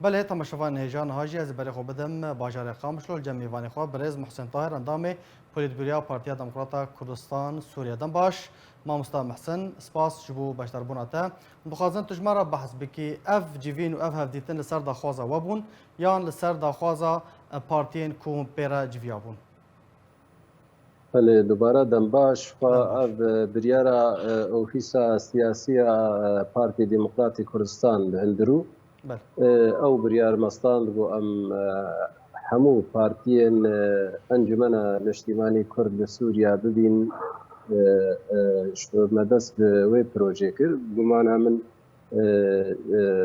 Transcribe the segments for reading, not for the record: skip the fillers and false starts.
بله تماشاوان هیجان هاجی از برای خوب بدم باجار قامشلو جمعیوانی خواب برز محسن طاهر اندام پولیتبوریا پارتیا دموکراتا کردستان سوریه دم باش ما مستا محسن سپاس جبو باشتر بوناته بخوازن تجمع بحث بکی اف جیوین و اف هفدیتن لسر داخوازا وبون یان لسر داخوازا پارتین کوم پیرا جویابون بله دوباره دنباش و بریارا اوفیسا سیاسی پارتی دموکراتی کردستان بهندرو او بریار مستان بو ام همو پارتین انجمن نشتیمانی کرد سوریا ببین مدست وی پروژه کرد گمانه من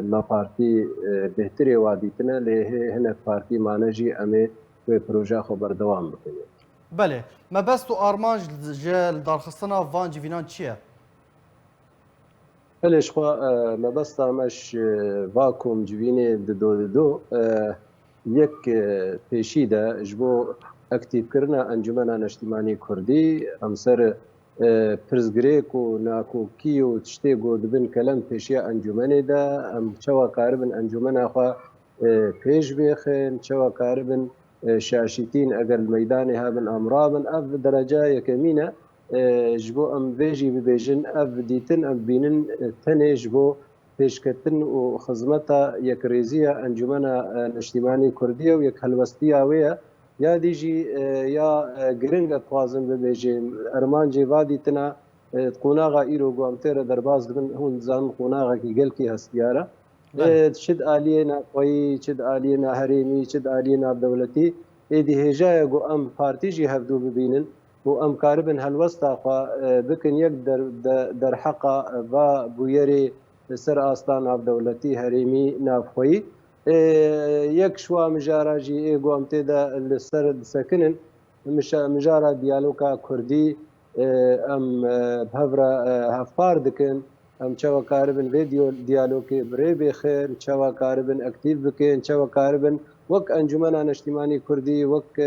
ما پارتی بهتری وادیتنه له هنه پارتی مانجی امی وی پروژه خو بردوام بکنه بله ما بس تو آرمانج جل دارخستنا وان جوینان چیه؟ بلش خو ما بس تامش واکوم جوینه دو یک پیشیده جبو اکتیو کرنا انجمن نشتیمانی کردی امسر پرزگریک و ناکوکی و تشتی گودبن کلم پیشی انجمن ده ام چوا قاربن انجمن خو پیش بیخن چوا قاربن شاشتین اگر میدان هابن امرابن اف درجه یکمینه جبو ام بیجی ببیجن اف دیتن ام بینن تنه جبو پیشکتن و خدمتا یک ریزی انجمن نشتیمانی کردی و یک هلوستی آویه یا دیجی یا گرنگ توازن ببیجیم ارمان جوادی تنا قناغا ایرو گوامتر درباز دن هون زن قناغا کی گل کی هستیاره چد آلیه ناقوی چد آلیه نهریمی چد آلیه نابدولتی ایدی هجای گو ام پارتی جی هفدو ببینن و ام کاربن هلوستا خوا بکن یک در حقا و بویری سر آستان نابدولتی هریمی نافخویی یک شوا مجارا جی ایگو ام تیدا لسر سکنن مجارا دیالوگا کردی ام بهورا هفپار دکن ام چوا کاربن ویدیو دیالوگی بری بخیر چوا کاربن اکتیو بکن چوا کاربن وک انجمن نشتیمانی کردی وک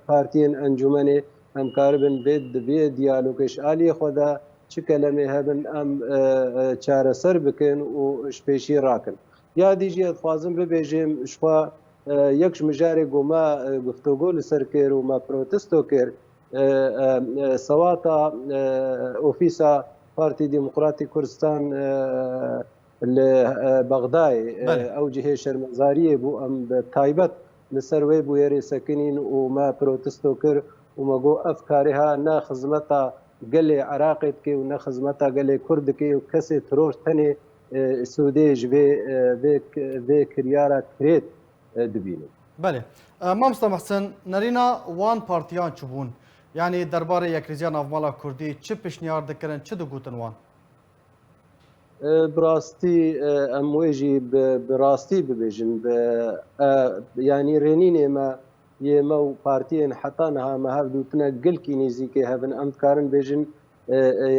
پارتین انجمن ام کاربن بی دیالوگش آلی خدا چه کلمه هبن ام چاره سر بکن و شپیشی راکن یا دیجی خوازم ببیجیم شوا یک مجاری گوما گفتگو لسر کر و ما پروتستو کر سواتا اوفیسا پارتی دموکراتی کردستان لبغدای او جهه شرمزاری بو ام تایبت لسر وی بو یری سکنین و ما پروتستو کر و ما گو افکارها نا خدمتا قل عراقت کی و نا خدمتا قل کرد کی و کسی ترور تنی سودیج و کریارا کریت دبینه. بله ما مستم حسن نرینا وان پارتیان چوبون یعنی درباره یک ریزیان افمالا کردی چه پیشنهاد دکرن چه دو گوتن وان؟ براستی امواجی براستی ببیجن یعنی رنین ما یما پارتین حتی نه ما هف دوتنا گل کی نیزی که هفن امت کارن بیجن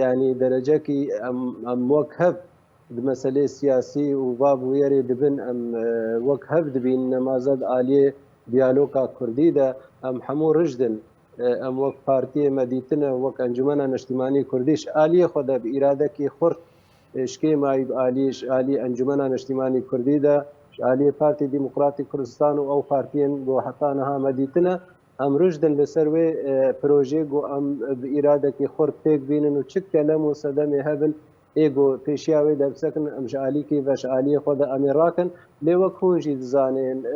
یعنی درجه کی ام وکهب مسئله سیاسی و باب ویری دبن ام وکهب دبین نمازد عالی دیالوگا کردی ده ام همو رجدن ام وک پارتی مدیتنا وک انجمن نشتیمانی کردیش عالی خود به اراده کی خورد اشکی مایب عالیش عالی انجمن نشتیمانی کردی ده عالی پارتی دموکراتی کردستان و او پارتین گو حتی نها مدیتنا ام رجدن لسر وی پروژه گو ام به اراده کی خورد پیک بینن و چک کلم و صدم هبن ایگو پیشیاوی در سکن امش عالی کی وش عالی خود امیراکن لیوک هونجی زانین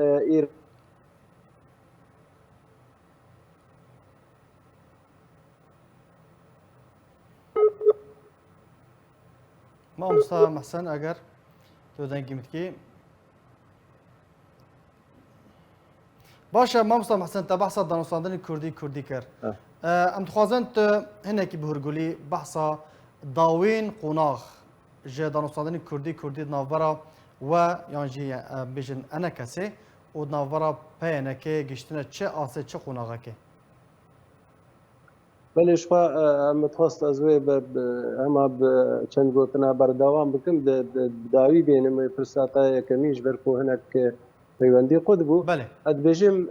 ما مصطفى محسن اگر تو دنگی متکی باشه ما مصطفى محسن تا بحثا دانستاندن کردی کر ام تخوازن هنه کی بهرگولی بحثا داوین قناغ جه دانستاندن کردی ناورا و یانجی بیجن انا کسی و ناورا پینه که گشتنه چه آسه چه قناغه که بله شما متخصص از وی اما چند گوتنا بردوام بکم داوی بینم فرصتا کمیش برکو هنک پیوندی خود بو بله اد بجم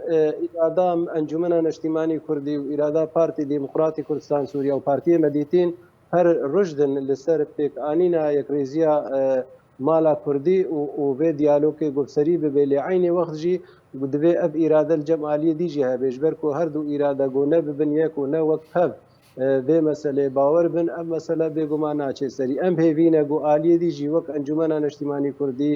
اراده انجمن نشتیمانی کردی و اراده پارتی دموکراتی کردستان سوریا و پارتی مدیتین هر رشدن لسر پیک آنینا یک ریزیا مالا کوردی و به دیالوگی گفتاری به لی عین وقت جی بدوی اب اراده الجمالی دیجی ها بیشبر کو هر دو اراده گونه ببن یک و نه وقت هب به مسئله باور بن ام مسئله به گمان ناچه سری ام هیوینه گو آلیه دیجی وقت انجمن اجتماعی کردی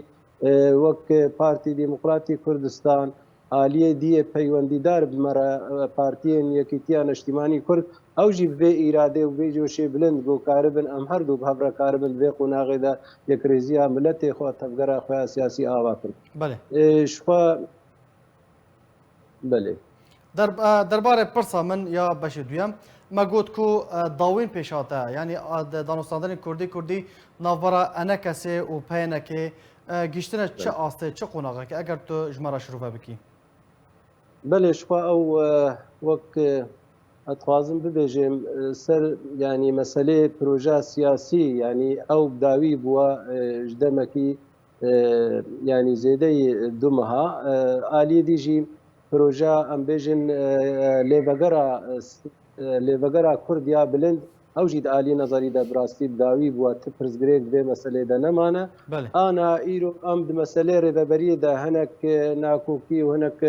وقت پارتی دموکراتی کردستان آلیه دی پیوندیدار بمرا پارتیان یکیتیان اجتماعی کرد او جی به اراده و به جوشی بلند گو کاربن ام هر دو بهبر کاربن به قناغه دا یک ریزی ملت خو تفگره خو سیاسی آوا کرد. بله. شخوا بله. درباره پرسا من یا بشه دویم ما گوت کو داوین پیشاته یعنی دانستاندن کردی ناورا انا کسی و پینه که گیشتنه چه آسته چه قناغه که اگر تو جمعه شروع بکی بله شخوا او وقت اتخوازم ببیجم سر يعني مسألة بروجه سياسي يعني او بداوي بوا جدمكي يعني زيدي دمها آلية ديجي بروجه ام بيجن ليفقرا كرديا بلند او جيد آلية نظري دا براستي بداوي بوا تفرز جريك بي مسألة دا نمانا انا ايرو ام مسألة ريبابرية دا هناك ناكوكي وهناك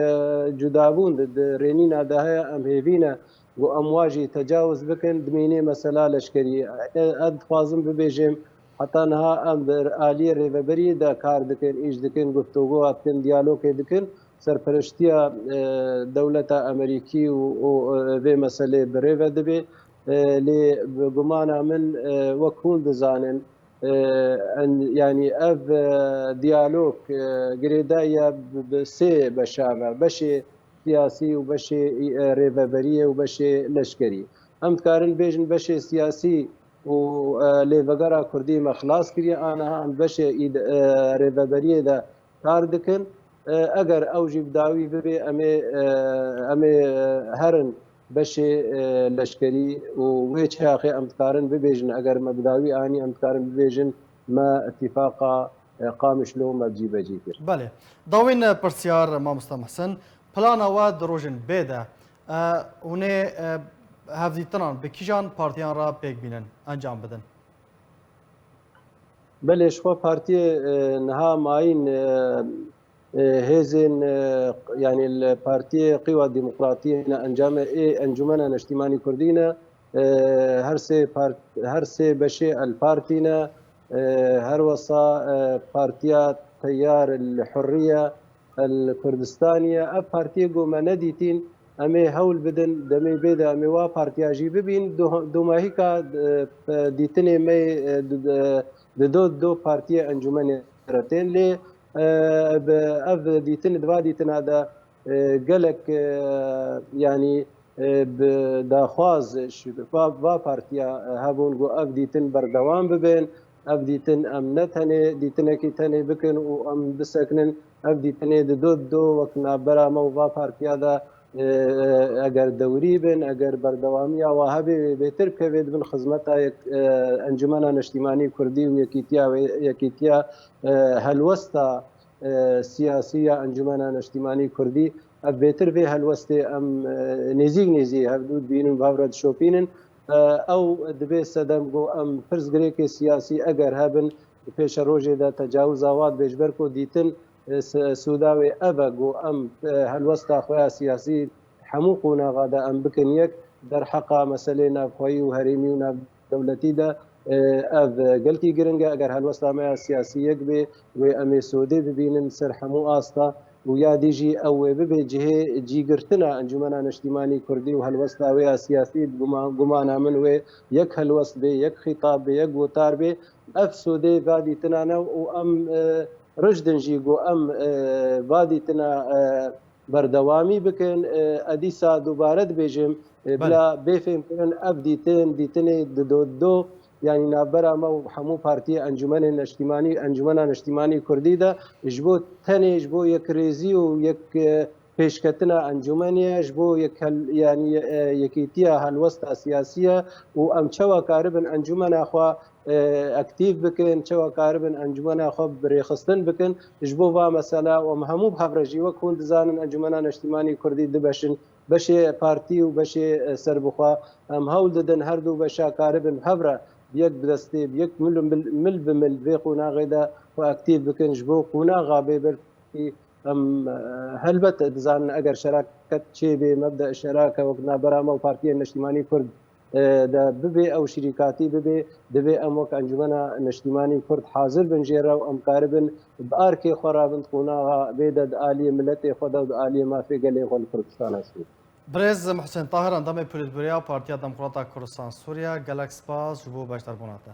جدابون دا رينينا دا هيا ام هيفينا و امواجی تجاوز بکن دمینه مثلا لشکری ادخوازم ببیجم حتی نها ام در آلی ریوبری دا کار دکن ایش دکن گفتگو اتکن دیالوگ دکن سرپرشتیا دولت امریکی و به مسئله بریو دبی لی گمانا من وکون دزانن يعني اف ديالوج جريدايا بسي بشابه بشي سياسي وبشي ريفابريه وبشي لشكري ام كارن بيجن بشي سياسي وليفقرا كردي ما خلاص كري انا ام بشي ريفابريه دا كاردكن اگر اوجي بداوي ببي امي هرن بشي لشكري وهيك اخي ام كارن ببيجن اگر ما بداوي اني ام كارن ببيجن ما اتفاقا قامش له ما بجي بجي بله داوين برسيار ما محسن پلانا و دروژن بیده اونه هفزیتنان به کیجان پارتیان را پیک بینن انجام بدن بله شخوا پارتی نها ماین هزین يعني البارتي قوى ديمقراطية انجمن اجتماعي كردينا هر سه بشي البارتينا هر وصا بارتيات تيار الحرية الكردستانية أب بارتيجو ما نديتين أمي هول بدن دمي بيدا أمي وا بارتياجي ببين دوما هيكا ديتني مي دو بارتيا أنجمن رتين لي أب ديتن دوا ديتن هذا قالك يعني بداخواز با بارتيا هابون جو أب ديتن بردوام ببين أب ديتن أم نتني ديتنكي تني بكن وأم بسكنن ابدي تني دو وكنا برا موضوع بارتيا دا اگر دوري بن اگر بردواميا وهبي بيتر كبد من خدمتها انجمن اجتماعي كردي ويكيتيا هلوستا سياسيه انجمن اجتماعي كردي بيتر به هلوسته ام نزي هبدود بينن بافرد شوبينن او دبي سدم جو ام فرز غريك سياسي اگر هبن پیش روجه دا تجاوز آواد بجبر کو دیتن سوداوي أبغو أم هالوسط خويا سياسي حموقنا غادا أم بكن يك در حقا مسألة خوي وهريمي وناب دولتي دا أف قلتي جرنجا أجر هالوسط ما سياسي يكبي وأمي سودي ببين سر حمو آستا ويا ديجي أو ببي جهة جيجرتنا أنجمنا اجتماعي كردي وهالوسط ويا سياسي جمانا من وي يك هالوسط بي يك خطاب بي يك وتار بي أف سودي غادي تنانا وأم رشدن جيجو ام بادي تنا بردوامي بكن اديسا دوباره بيجم بلا بيفهم كن اب ديتني دو يعني نابرا ما حمو بارتي انجمن اجتماعي كردي دا جبو تني جبو يك ريزي ويك پیشکتنا انجمنی جبو یک يعني یکیتیا هالوسط سیاسیه و ام چوا کاربن انجمن اخوا اکتیو بکن چوا کاربن انجمن اخوا بريخستن بکن جبو با مثلا و همو بهبرجی و کون دزانن انجمن اجتماعی کردی دبشن بشه پارتی و بشه سربخوا ام هول ددن هر دو بشا کاربن هبره بيك بدستي بيك مل بمل في قناغ دا واكتيف بكن جبو قناغ بيبر في ام هلبت دزان اگر شراكه شي بمبدا الشراكه وكنا برامه وبارتيه الاجتماعي كرد دا ببي او شركاتي ببي دبي اموك انجمنا الاجتماعي كرد حاضر بنجيرا وام قاربن باركي خرابن قناغ بيدد الي ملتي خدود الي ما في قال يقول كردستان اسمي برز محسن طاهر اندام پولیتبوریا پارتیا دموکراتا کردستان سوریا گلکس باز جبو باشتر بوناته